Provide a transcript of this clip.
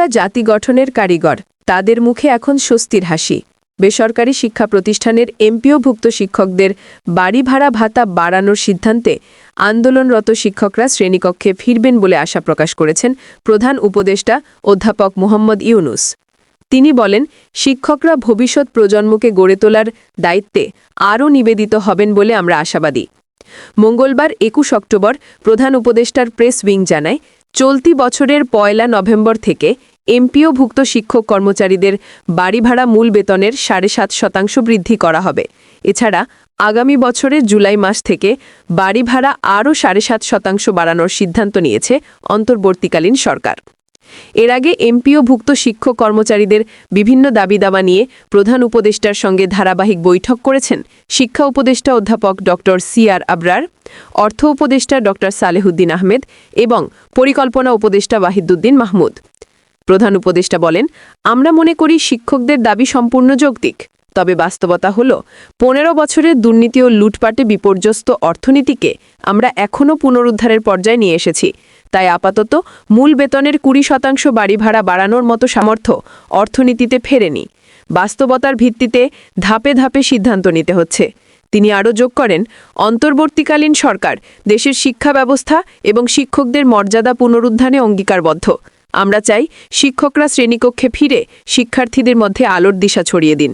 শিক্ষকরা জাতি গঠনের কারিগর, তাদের মুখে এখন স্বস্তির হাসি। বেসরকারি শিক্ষা প্রতিষ্ঠানের এমপিওভুক্ত শিক্ষকদের বাড়ি ভাড়া ভাতা বাড়ানোর সিদ্ধান্তে আন্দোলনরত শিক্ষকরা শ্রেণীকক্ষে ফিরবেন বলে আশা প্রকাশ করেছেন প্রধান উপদেষ্টা অধ্যাপক মোহাম্মদ ইউনুস। তিনি বলেন, শিক্ষকরা ভবিষ্যৎ প্রজন্মকে গড়ে তোলার দায়িত্বে আরও নিবেদিত হবেন বলে আমরা আশাবাদী। মঙ্গলবার ২১ অক্টোবর প্রধান উপদেষ্টার প্রেস উইং জানায়, চলতি বছরের ১ নভেম্বর থেকে এমপিওভুক্ত শিক্ষক কর্মচারীদের বাড়ি ভাড়া মূল বেতনের ৭.৫% বৃদ্ধি করা হবে। এছাড়া আগামী বছরের জুলাই মাস থেকে বাড়ি ভাড়া আরও ৭.৫% বাড়ানোর সিদ্ধান্ত নিয়েছে অন্তর্বর্তীকালীন সরকার। এর আগে এমপিওভুক্ত শিক্ষক কর্মচারীদের বিভিন্ন দাবিদাবা নিয়ে প্রধান উপদেষ্টার সঙ্গে ধারাবাহিক বৈঠক করেছেন শিক্ষা উপদেষ্টা অধ্যাপক ড সিআর আবরার, অর্থ উপদেষ্টা ড সালেহুদ্দিন আহমেদ এবং পরিকল্পনা উপদেষ্টা ওয়াহিদুদ্দিন মাহমুদ। প্রধান উপদেষ্টা বলেন, আমরা মনে করি শিক্ষকদের দাবি সম্পূর্ণ যৌক্তিক। তবে বাস্তবতা হল ১৫ বছরের দুর্নীতি ও লুটপাটে বিপর্যস্ত অর্থনীতিকে আমরা এখনও পুনরুদ্ধারের পর্যায়ে নিয়ে এসেছি। তাই আপাতত মূল বেতনের ২০% বাড়ি ভাড়া বাড়ানোর মতো সামর্থ্য অর্থনীতিতে ফেরেনি। বাস্তবতার ভিত্তিতে ধাপে ধাপে সিদ্ধান্ত নিতে হচ্ছে। তিনি আরও যোগ করেন, অন্তর্বর্তীকালীন সরকার দেশের শিক্ষা ব্যবস্থা এবং শিক্ষকদের মর্যাদা পুনরুদ্ধারে অঙ্গীকারবদ্ধ। আমরা চাই শিক্ষকরা শ্রেণীকক্ষে ফিরে শিক্ষার্থীদের মধ্যে আলোর দিশা ছড়িয়ে দিন।